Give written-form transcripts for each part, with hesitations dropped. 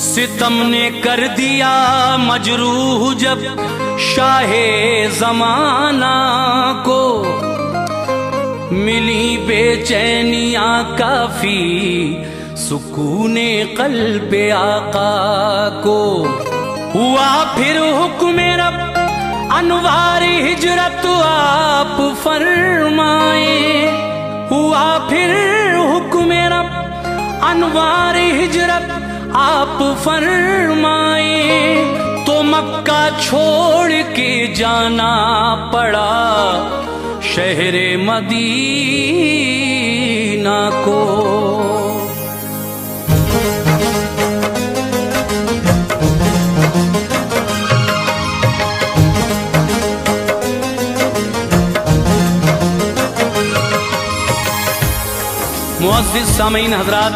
सितम ने कर दिया मजरूह जब शाहे जमाना को, मिली बेचैनियां काफी सुकूने क़ल्बे आका को। हुआ फिर हुक्म रब अनवार हिजरत आप फरमाए, हुआ फिर हुक्म रब अनवार हिजरत आप फरमाए। तो मक्का छोड़ के जाना पड़ा शहरे मदीना को। मुअज़्ज़िज़ सामीन हज़रात,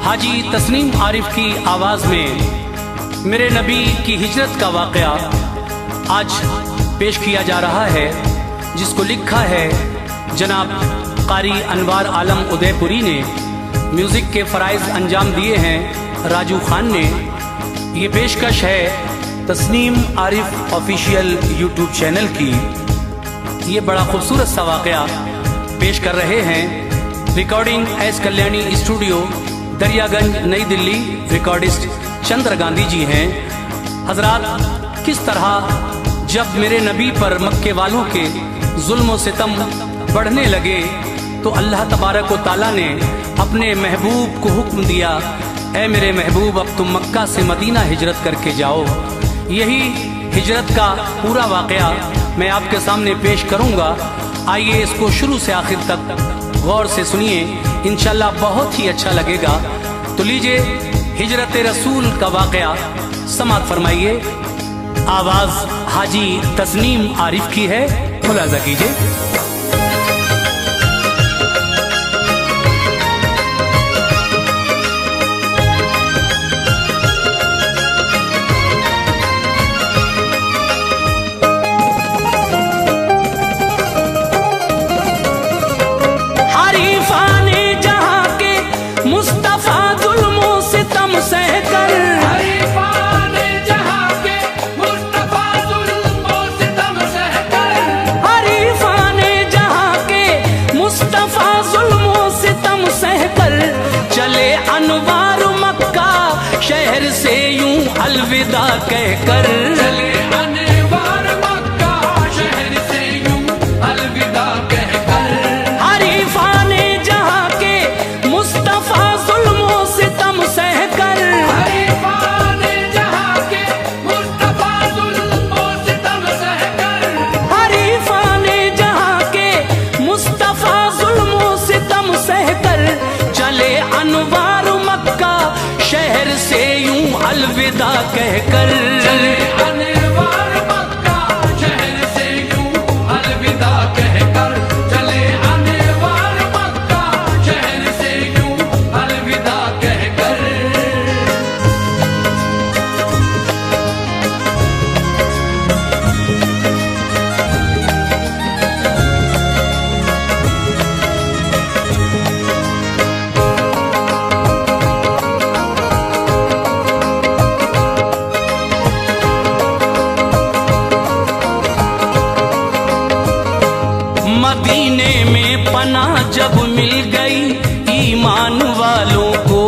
हाजी तस्नीम आरिफ की आवाज़ में मेरे नबी की हिजरत का वाक़या आज पेश किया जा रहा है, जिसको लिखा है जनाब कारी अनवार आलम उदयपुरी ने। म्यूज़िक के फ़राइज़ अंजाम दिए हैं राजू खान ने। ये पेशकश है Tasneem Arif official YouTube channel की। ये बड़ा खूबसूरत सा वाक़या पेश कर रहे हैं। Recording S Kalyani studio, Daryaganj, नई दिल्ली। रिकॉर्डिस्ट चंद्र गांधी जी हैं। हजरात, किस तरह जब मेरे नबी पर मक्के वालों के जुल्म व सितम बढ़ने लगे तो अल्लाह तबारक व तआला ने अपने महबूब को हुक्म दिया, ऐ मेरे महबूब अब तुम मक्का से मदीना हिजरत करके जाओ। यही हिजरत का पूरा वाक़या मैं आपके सामने पेश करूंगा। आइए इसको शुरू से आखिर तक गौर से सुनिए, इंशाल्लाह बहुत ही अच्छा लगेगा। तो लीजिए हिजरत रसूल का वाक़या समाअत फरमाइए। आवाज़ हाजी तस्नीम आरिफ की है, मुलाज़ा कीजिए। अलविदा कहकर चले अनवार मक्का शहर से यूं अलविदा कहकर। हरीफाने जहां के मुस्तफा जुल्मों सितम सहकर, हरीफाने जहां के मुस्तफा जुल्मों सितम सहकर, हरीफाने जहां के मुस्तफा जुल्मों सितम सहकर चले अनवार मक्का शहर से यूं अलविदा कहकर। चले अनवार मक्का शहर से यूं अलविदा कहकर, चले अनवार मक्का शहर से यूं अलविदा कहकर। मदीने में पनाह जब मिल गई ईमान वालों को,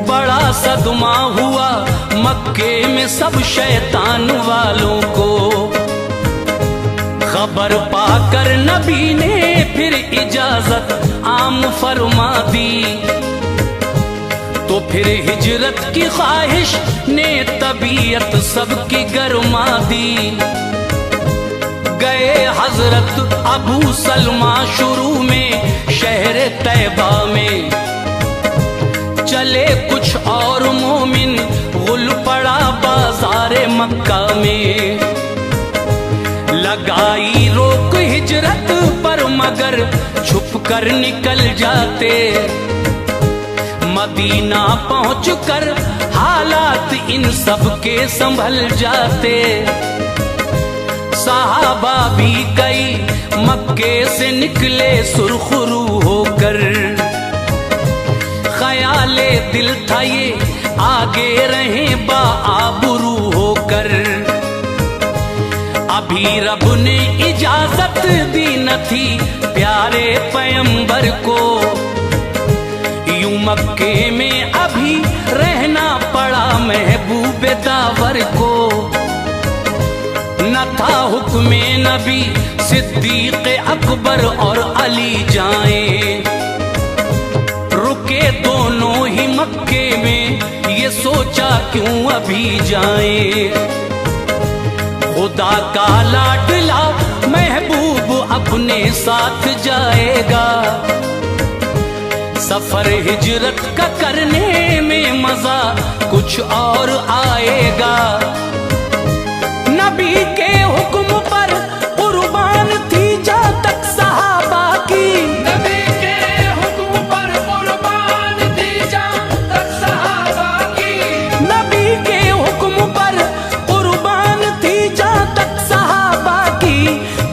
बड़ा सदमा हुआ मक्के में सब शैतान वालों को। खबर पाकर नबी ने फिर इजाजत आम फरमा दी, तो फिर हिजरत की ख्वाहिश ने तबीयत सबकी गरमा दी। गए हजरत अबू सलमा शुरू में शहर तैबा में, चले कुछ और मोमिन गुल पड़ा बाजार मक्का में। लगाई रोक हिजरत पर मगर छुप कर निकल जाते, मदीना पहुंचकर हालात इन सब के संभल जाते। सहाबा मक्के से निकले सुरखरू होकर, ख्याले दिल था ये आगे रहे बाआबरू होकर। अभी रब ने इजाजत दी न थी प्यारे पैगंबर को, यूं मक्के में अभी रहना पड़ा महबूब दावर को। न था हुक्मे नबी सिद्दीक अकबर और अली जाएं, रुके दोनों ही मक्के में, ये सोचा क्यों अभी जाएं। खुदा का लाडला महबूब अपने साथ जाएगा, सफर हिजरत का करने में मजा कुछ और आएगा। नबी के हुक्म पर कुर्बान थी जा तक सहाबा की, नबी के हुक्म पर कुर्बान थी जा तक सहाबा की, नबी के हुक्म पर कुर्बान थी जा तक सहाबा की।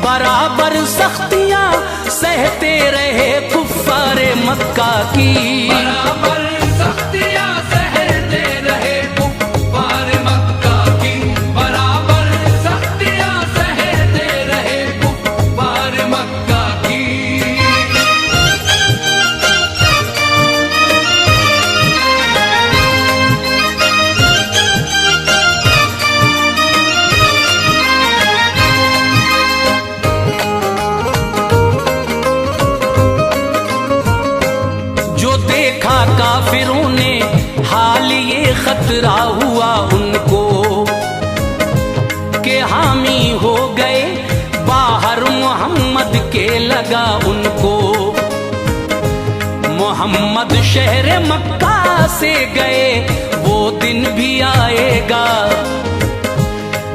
बराबर सख्तियां सहते रहे कुफ्फारे मक्का की, बराबर सख्तियां सहते रहे कुफ्फार मक्का की, बराबर सख्तियां सहते रहे कुफ्फार मक्का की। जो देखा काफिरों ने हाल ये खतरा हुआ उनको, के हामी हो गए बाहर मोहम्मद के लगा उनको। मोहम्मद शहर मक्का से गए वो दिन भी आएगा,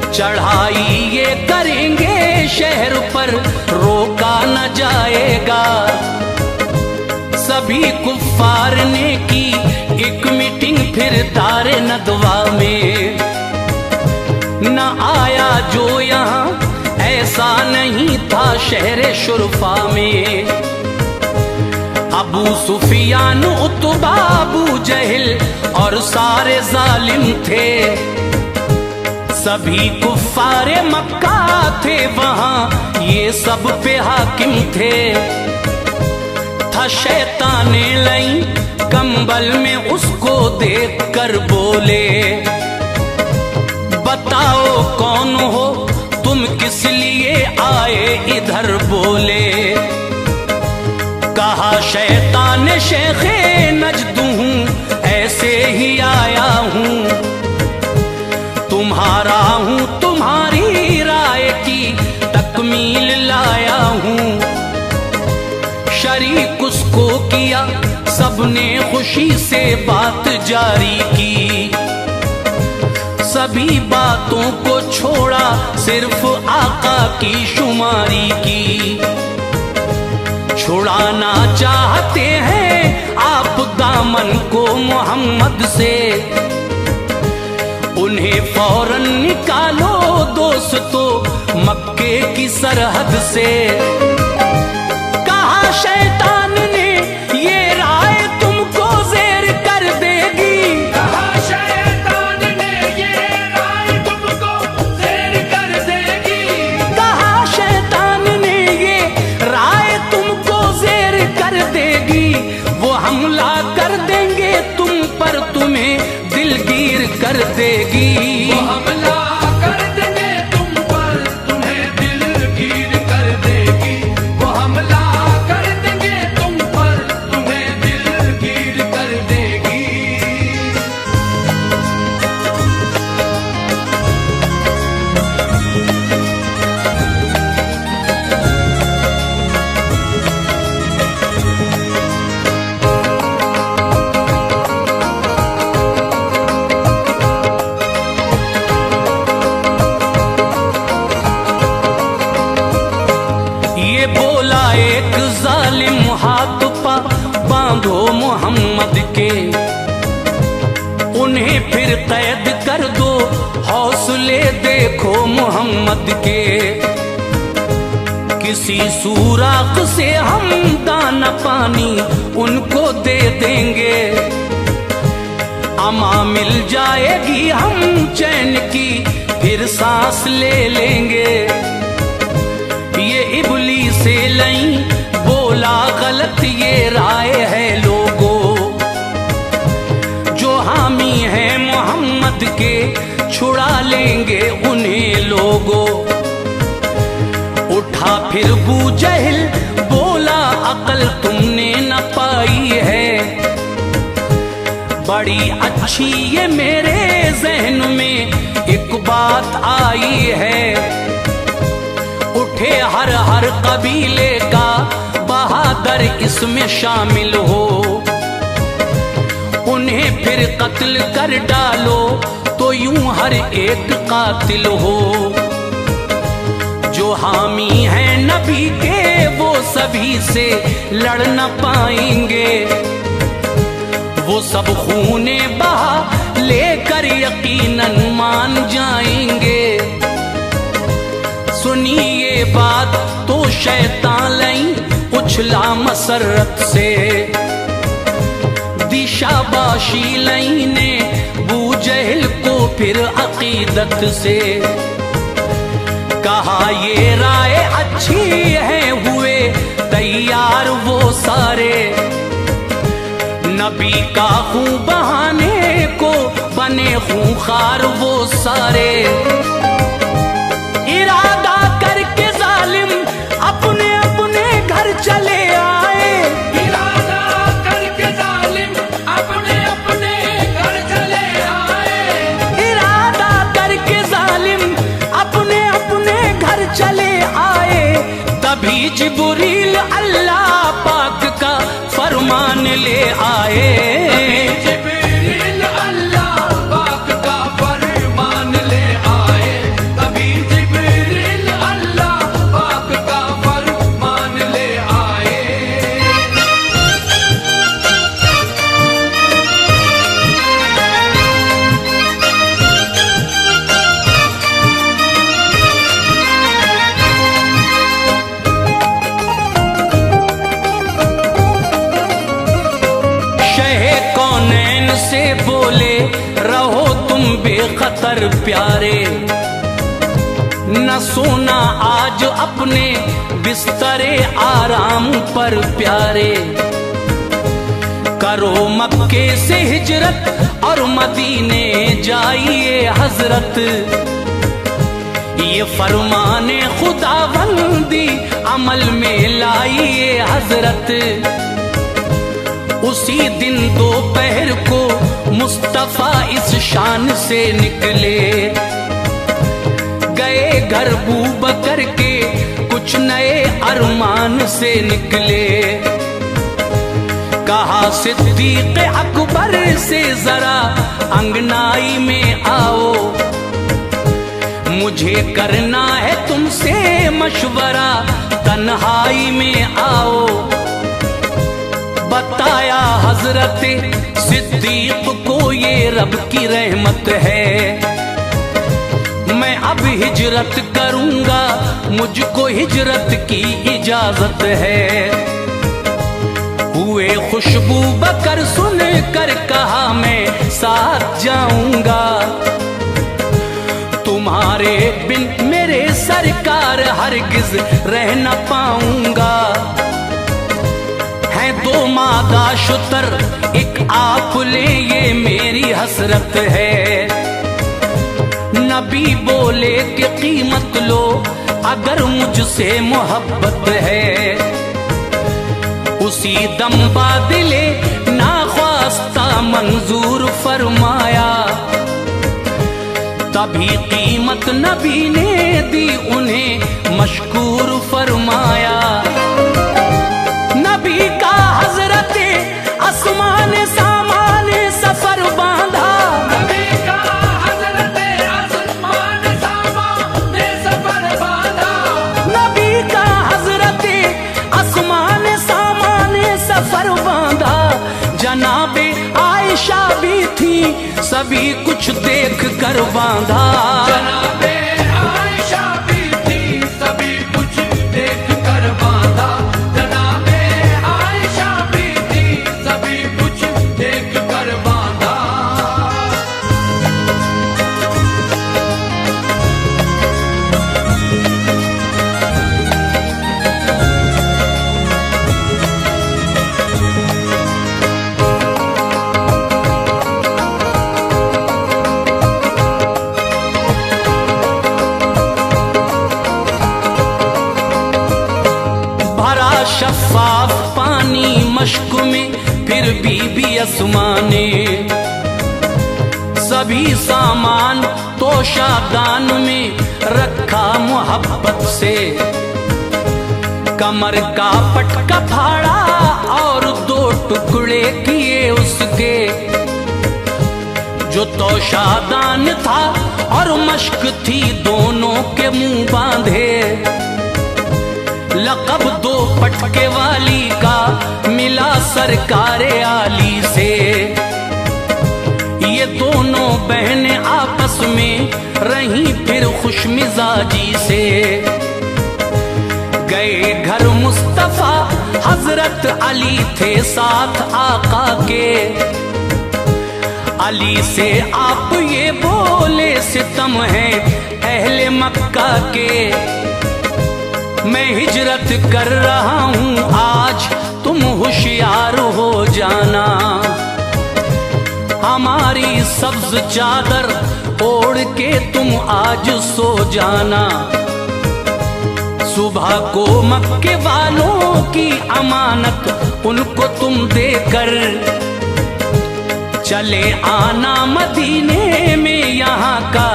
चढ़ाई ये करेंगे शहर पर रोका न जाएगा। सभी कुफ्फार ने की एक मीटिंग फिर दारे नदवा में, न आया जो यहाँ ऐसा नहीं था शहर शुरफा में। अबू सुफियान उतबा अबू जहल और सारे जालिम थे, सभी कुफ्फारे मक्का थे वहाँ ये सब पे हाकिम थे। था शैताने लई कंबल में उसको देख कर बोले, बताओ कौन हो तुम किस लिए आए इधर बोले। कहा शैतान शेखे नजदू हूँ ऐसे ही आया हूँ, तुम्हारा हूँ तुम्हारी राय की तकमील लाया हूँ। शरीक उसको किया सबने खुशी से बात जारी की, सभी बातों को छोड़ा सिर्फ आका की शुमारी की। छुड़ाना चाहते हैं आप दामन को मोहम्मद से, उन्हें फौरन निकालो दोस्तों मक्के की सरहद से। कहा शैतान ने ये राय तुमको ज़ेर कर देगी, कहा शैतान ने ये राय तुमको ज़ेर कर देगी, कहा शैतान ने ये राय तुमको ज़ेर कर देगी। वो हमला कर देंगे तुम पर तुम्हें दिलगीर कर देगी। वो हमला कर देंगे तुम पर तुम्हें दिलगीर कर देगी, वो हमला कर देंगे तुम पर तुम्हें दिलगीर कर देगी। ये बोला एक जालिम हाथ पा बांधो मोहम्मद के, उन्हें फिर कैद कर दो हौसले देखो मोहम्मद के। किसी सुराख से हम दाना पानी उनको दे देंगे, अमा मिल जाएगी हम चैन की फिर सांस ले लेंगे। ये इबलीस से लई बोला गलत ये राय है लोगों, जो हामी है मोहम्मद के छुड़ा लेंगे उन्हें लोगों। उठा फिर बू जहल बोला अकल तुमने न पाई है, बड़ी अच्छी ये मेरे जहन में एक बात आई है। उठे हर हर कबीले का बहादुर इसमें शामिल हो, उन्हें फिर कत्ल कर डालो तो यूं हर एक कातिल हो। जो हामी हैं नबी के वो सभी से लड़ न पाएंगे, वो सब खूने बहा लेकर यकीनन मान जाएंगे। सुनिए बात तो शैतान लई उछला मसरत से, दिशाबाशी लई ने बू जहल को फिर अकीदत से। कहा ये राय अच्छी है हुए तैयार वो सारे, नबी का खून बहाने को बने खूंखार वो सारे। इरादा करके जालिम अपने अपने घर चले आए, इरादा करके जालिम अपने अपने घर चले आए, इरादा करके जालिम अपने अपने घर चले आए। तभी जिब्रील अल्लाह पाक का फरमान ले आए, जिब्रील अल्लाह पाक का फरमान ले आए, तभी जिब्रील अल्लाह पाक का फरमान ले आए। से बोले रहो तुम बेखतर प्यारे, न सोना आज अपने बिस्तरे आराम पर प्यारे। करो मक्के से हिजरत और मदीने जाइए हजरत, ये फरमाने खुदाबंदी अमल में लाइए हजरत। उसी दिन दोपहर को मुस्तफा इस शान से निकले, गए घर बू बकर के कुछ नए अरमान से निकले। कहा सिद्दीक अकबर से जरा अंगनाई में आओ, मुझे करना है तुमसे मशवरा तन्हाई में आओ। बताया हजरत सिद्दीक को ये रब की रहमत है, मैं अब हिजरत करूंगा मुझको हिजरत की इजाजत है। हुए खुशबू बकर सुन कर कहा मैं साथ जाऊंगा, तुम्हारे बिन मेरे सरकार हरगिज रह न पाऊंगा। हैं दो मादा शुतर एक आप ले ये मेरी हसरत है। नबी बोले कि कीमत लो अगर मुझसे मोहब्बत है। उसी दम बादले नाख्वास्ता मंजूर फरमाया, तभी कीमत नबी ने दी उन्हें मशकूर फरमाया। नबी का हजरत आसमान सामान सफर बांधा, नबी का हजरत आसमान सामान सफर बांधा, नबी का हजरत आसमान सामान सफर बांधा। जनाबे आयशा भी थी सभी कुछ देख कर बांधा। जनाबे आयशा भी थी सभी कुछ देख कर शफाफ पानी मश्क में फिर भी आसमाने, सभी सामान तोशादान में रखा मोहब्बत से। कमर का पटका फाड़ा और 2 टुकड़े किए उसके, जो तोशादान था और मश्क थी दोनों के मुंह बांधे। लक़ब 2 पटके वाली का मिला सरकारे आली से। ये दोनों बहनें आपस में रहीं फिर खुशमिजाजी से। गए घर मुस्तफा हजरत अली थे साथ आका के। अली से आप ये बोले सितम है अहले मक्का के। मैं हिजरत कर रहा हूँ आज, तुम होशियार हो जाना। हमारी सब्ज चादर ओढ़ के तुम आज सो जाना। सुबह को मक्के वालों की अमानत उनको तुम देकर चले आना मदीने में यहाँ का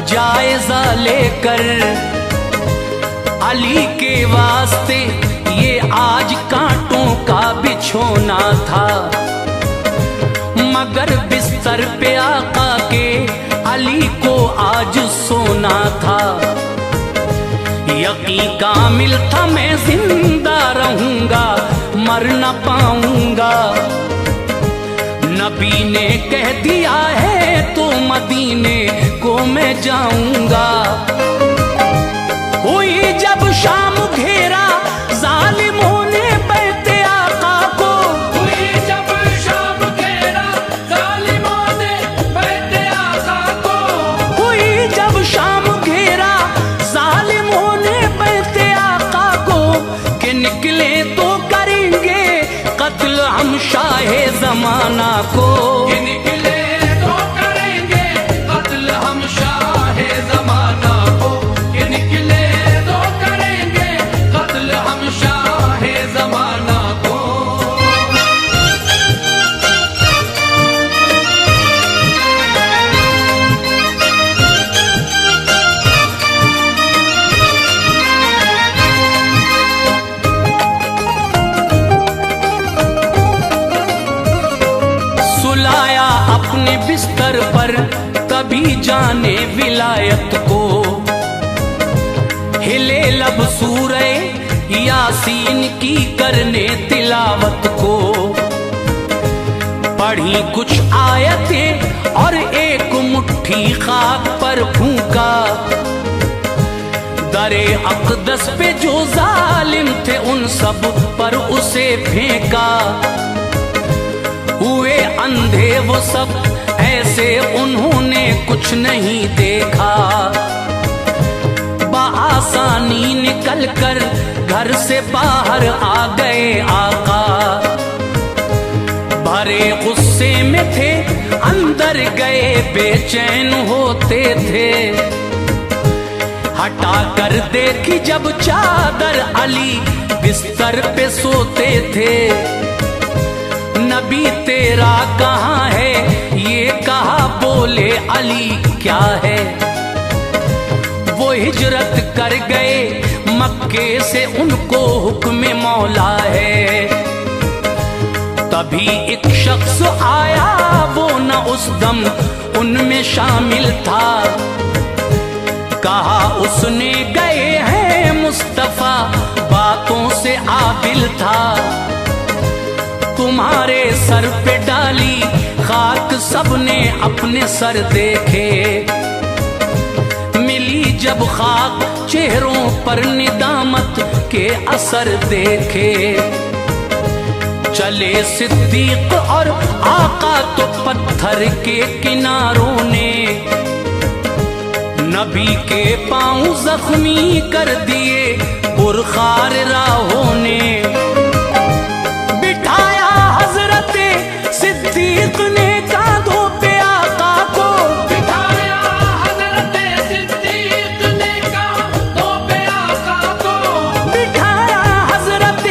जायजा लेकर। अली के वास्ते ये आज कांटों का बिछोना था, मगर बिस्तर पे आका के अली को आज सोना था। यकीन कामिल था मैं जिंदा रहूंगा, मर न पाऊंगा। नबी ने कह दिया है तो मदीने को मैं जाऊंगा। हुई जब शाम घेरा जालिमों ने बैठे आका को। हुई जब शाम घेरा जालिमों ने बैठे आका को। हुई जब शाम घेरा जालिमों ने बैठे आका को। कि निकले तो करेंगे कत्ल हम शाहे जमाना को। कि निकले तो करेंगे कत्ल हम शाहे जमाना को। कि निकले तो करेंगे कत्ल हम शाहे जमाना को। सुलाया अपने बिस्तर पर तभी जाने विलायत को। हिले लब सूरे यासीन की करने तिलावत को। पढ़ी कुछ आयतें और एक मुट्ठी खाक पर फूंका। दरे अक़दस पे जो जालिम थे उन सब पर उसे फेंका। हुए अंधे वो सब ऐसे उन्होंने कुछ नहीं देखा। आसानी निकल कर घर से बाहर आ गए आका। भरे गुस्से में थे अंदर गए बेचैन होते थे। हटा कर देखी जब चादर अली बिस्तर पे सोते थे। नबी तेरा कहाँ है ये कहा बोले अली क्या है। वो हिजरत कर गए मक्के से उनको हुक्म मौला है। तभी एक शख्स आया वो न उस दम उनमें शामिल था। कहा उसने गए हैं मुस्तफा बातों से आबिल था। तुम्हारे सर पे डाली खाक सबने अपने सर देखे। मिली जब खाक चेहरों पर निदामत के असर देखे। चले सिद्दीक और आका तो पत्थर के किनारों ने। नबी के पांव जख्मी कर दिए बुरखार राहों ने। बिठाया हजरत सिद्दीक ने कांधों पे आका को, बिठाया हजरत सिद्दीक ने कांधों पे आका को, बिठाया हजरत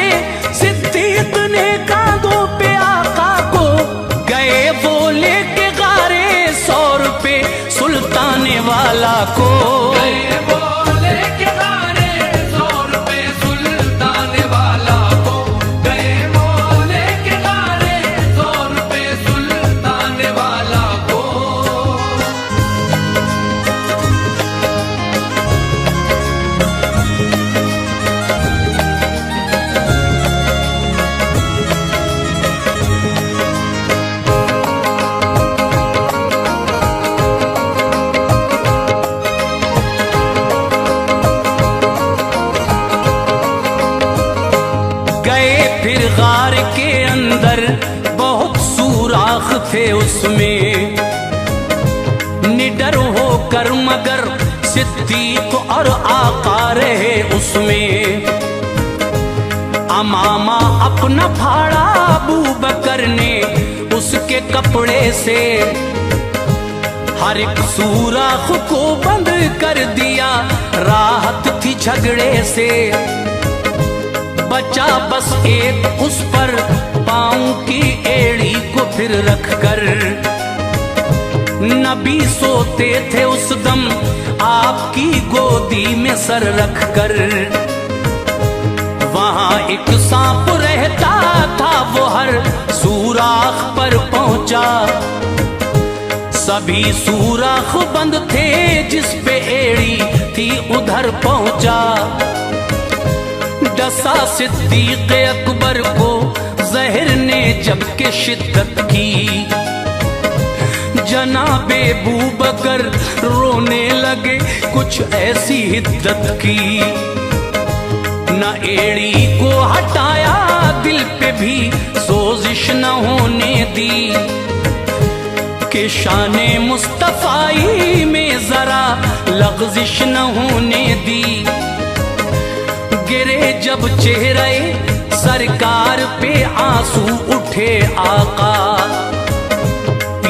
सिद्दीक ने कांधों पे आका को। गए बोले के गारे 100 रुपए सुल्तान वाला को। गए बोले के गारे 100 रुपए सुल्तान वाला को, गए बोले के गारे 100 रुपए सुल्तान वाला को। गए फिर गार के अंदर बहुत सुराख थे उसमें। निडर होकर मगर सिद्दीक और आका रहे उसमें। अमामा अपना फाड़ा अबू बकर ने उसके कपड़े से। हर एक सुराख को बंद कर दिया, राहत थी झगड़े से। बचा बस एक उस पर पांव की एड़ी को फिर रखकर। नबी सोते थे उस दम आपकी गोदी में सर रखकर। वहां एक सांप रहता था, वो हर सुराख पर पहुंचा। सभी सुराख बंद थे, जिस पे एड़ी थी उधर पहुंचा। डसा सिद्दीक अकबर को जहर ने जबकि शिद्दत की। जनाबे अबू बकर रोने लगे कुछ ऐसी हिद्दत की। न एड़ी को हटाया, दिल पे भी सोजिश न होने दी। कि शाने मुस्तफाई में जरा लग़ज़िश न होने दी। गिरे जब चेहरे सरकार पे आंसू उठे आका।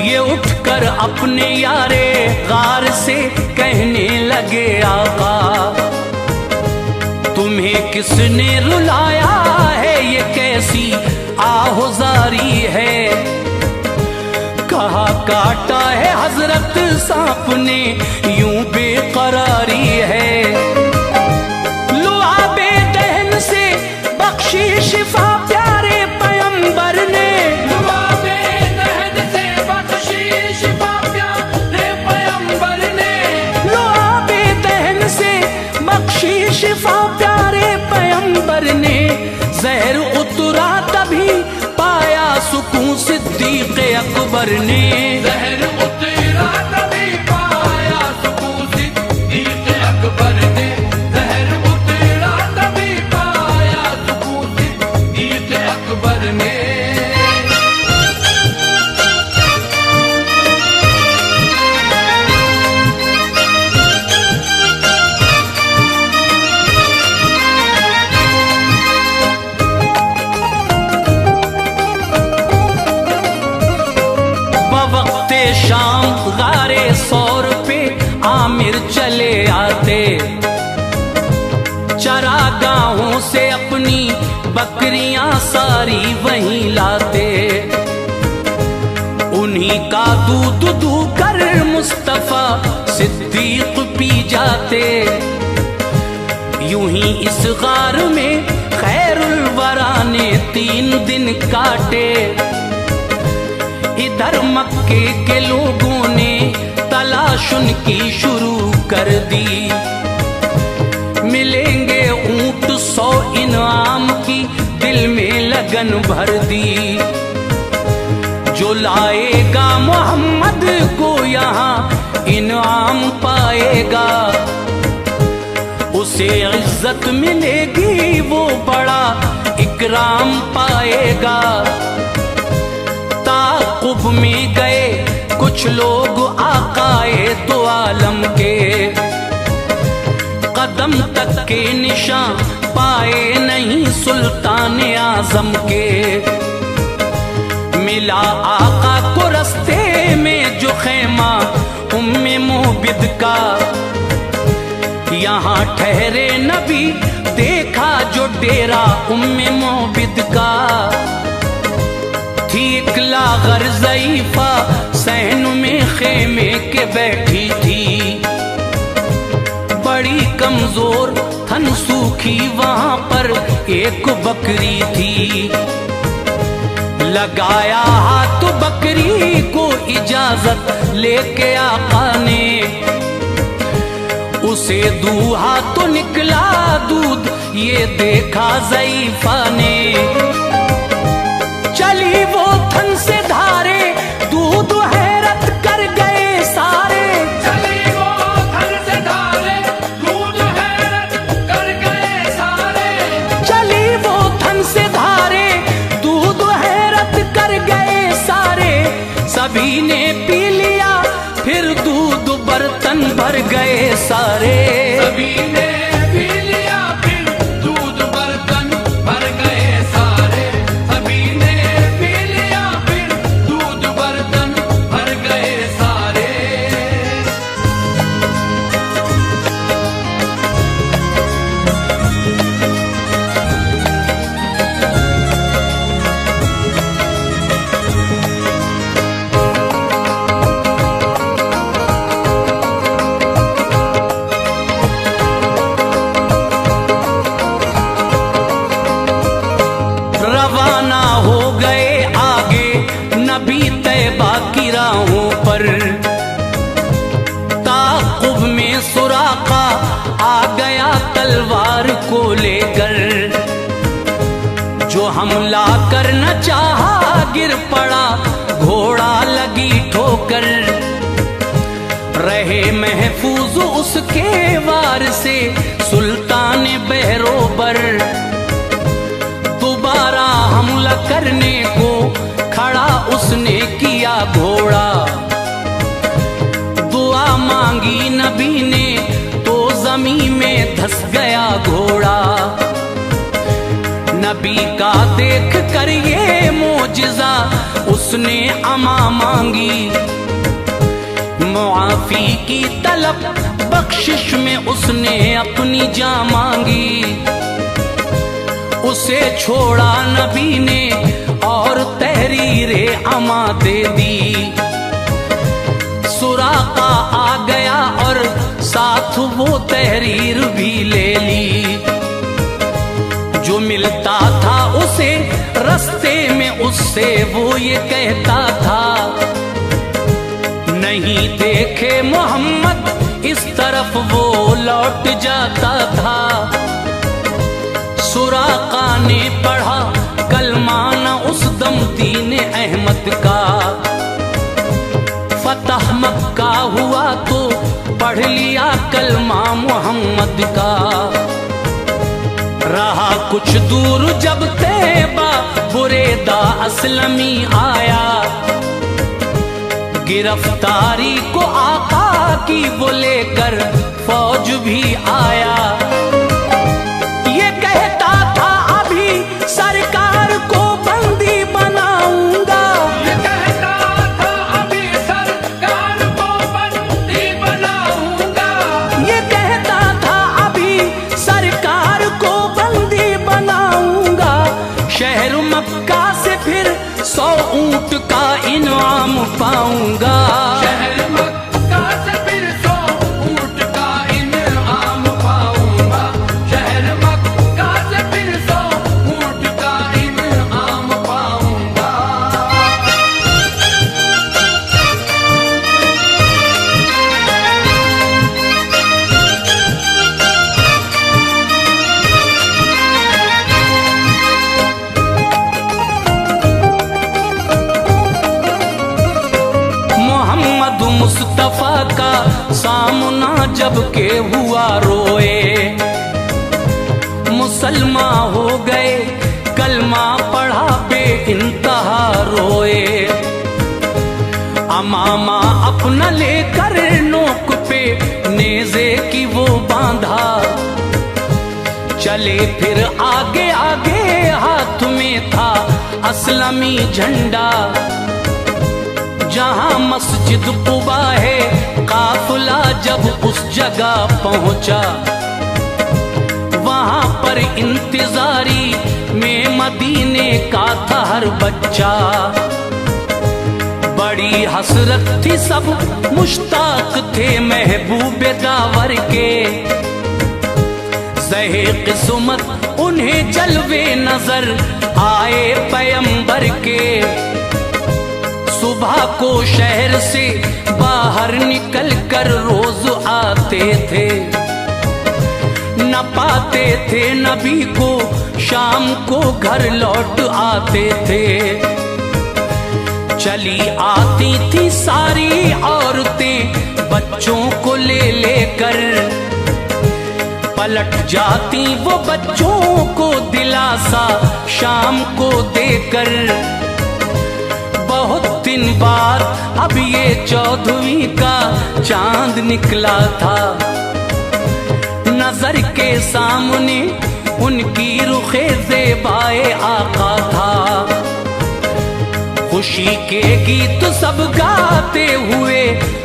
ये उठकर अपने यारे गार से कहने लगे आका। तुम्हें किसने रुलाया है, ये कैसी आहुजारी है। कहा काटा है हजरत सांप ने, यूं बेकरारी है। शिफा प्यारे पैगंबर ने, लुआबे दहन से बख्शी शिफा प्यारे पैगंबर ने, लुआबे दहन से बख्शी शिफा प्यारे पैगंबर ने। जहर उतरा तभी पाया सुकून सिद्दीक अकबर ने। जहर उतरा तभी पाया सुकून सिद्दीक अकबर ने। जहर उतरा तभी पाया सुकून सिद्दीक अकबर ने। शाम गारे 100 पे आमिर चले आते। चरागाहों से अपनी बकरियां सारी वहीं लाते। उन्हीं का दूध दूकर मुस्तफा सिद्दीक पी जाते। यूं ही इस गार में खैरुल वरा ने 3 दिन काटे। इधर मक्के के लोगों ने तलाश उनकी शुरू कर दी। मिलेंगे ऊंट 100 इनाम की दिल में लगन भर दी। जो लाएगा मोहम्मद को यहाँ इनाम पाएगा। उसे इज्जत मिलेगी, वो बड़ा इकराम पाएगा। ताक़ुब में गए कुछ लोग आकाए दो आलम के। दम तक के निशान पाए नहीं सुल्तान आजम के। मिला आका को रस्ते में जो खैमा उम्मे मोबिद का, यहाँ ठहरे नबी देखा जो डेरा उम्मे मोबिद का। थी एक लागर ज़ईफ़ा सहन में खेमे के बैठी थी, बड़ी कमजोर थन सूखी वहां पर एक बकरी थी। लगाया हाथ बकरी को इजाजत लेके आका ने, उसे दूहा तो निकला दूध ये देखा ज़ईफ़ा ने। चली वो थन से धारे दूध हैरत कर गए सारे, चली वो थन से धारे दूध हैरत कर गए सारे, चली वो थन से धारे दूध हैरत कर गए सारे। सभी ने पी लिया फिर दूध बर्तन भर गए सारे, सभी ने पी लिया फिर दूध बर्तन भर गए सारे, सभी ने पी लिया फिर दूध बर्तन भर गए सारे। रवाना हो गए आगे नबी तैबा की राहों पर। ताक़ुब में सुराका आ गया तलवार को लेकर, जो हमला करना चाहा गिर पड़ा घोड़ा लगी ठोकर। रहे महफूज उसके वार से सुल्तान बहरोबर, दोबारा हमला करने को खड़ा उसने किया घोड़ा। दुआ मांगी नबी ने तो जमीन में धंस गया घोड़ा। नबी का देख कर ये मोजिज़ा उसने अमा मांगी, मुआफी की तलब बख्शिश में उसने अपनी जान मांगी। उसे छोड़ा नबी ने और तहरीरे अमा दे दी। सुराका आ गया और साथ वो तहरीर भी ले ली। जो मिलता था उसे रास्ते में उससे वो ये कहता था, नहीं देखे मोहम्मद इस तरफ वो लौट जाता था। सुराका ने पढ़ा कलमा न उस दम दीन अहमद का। फतह मक्का हुआ तो पढ़ लिया कलमा मोहम्मद का। रहा कुछ दूर जब तैबा बुरेदा असलमी आया, गिरफ्तारी को आका की वो लेकर फौज भी आया। ये कहता था अभी सरकार को बंदी बनाऊंगा, ये कहता था अभी सरकार को बंदी बनाऊंगा, ये कहता था अभी सरकार को बंदी बनाऊंगा। शहर मक्का से फिर 100 ऊंट का इनाम पाऊंगा। शहर मक्का से फिर 100 ऊंट का इनाम पाऊंगा। शहर मक्का से फिर 100 ऊंट का इनाम पाऊंगा। मोहम्मद मुस्तफा का सामना जब के हुआ रोए, मुसलमान हो गए कलमा पढ़ा बे इंतहा रोए। अमामा अपना लेकर नोक पे नेज़े की वो बांधा, चले फिर आगे आगे, हाथ में था अस्लमी झंडा। जहां मस्जिद कुबा है, काफिला जब उस जगह पहुंचा, वहां पर इंतजारी में मदीने का था हर बच्चा। बड़ी हसरत थी, सब मुश्ताक थे महबूब दावर के। ज़हे किस्मत उन्हें जलवे नजर आए पैगंबर के। सुबह को शहर से बाहर निकल कर रोज आते थे, न पाते थे नबी को, शाम को घर लौट आते थे। चली आती थी सारी औरतें बच्चों को ले लेकर, पलट जाती वो बच्चों को दिलासा शाम को देकर। बहुत दिन बाद अब ये 14वीं का चांद निकला था, नजर के सामने उनकी रुखे ज़ेबाए आका था। खुशी के गीत सब गाते हुए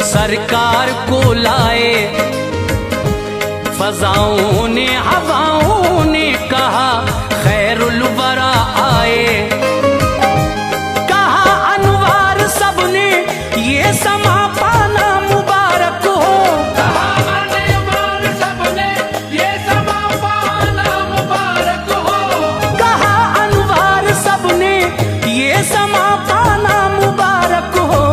सरकार को लाए। फजाओं ने हवाओं ने कहा खैरुल वरा आए। कहा अनवार सबने ये समा पाना मुबारक हो। कहा अनवार सबने ये समा पाना मुबारक हो। कहा अनवार सबने ये समा पाना मुबारक हो।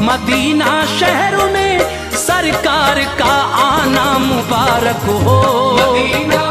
मदीना शहर में सरकार का आना मुबारक हो। मदीना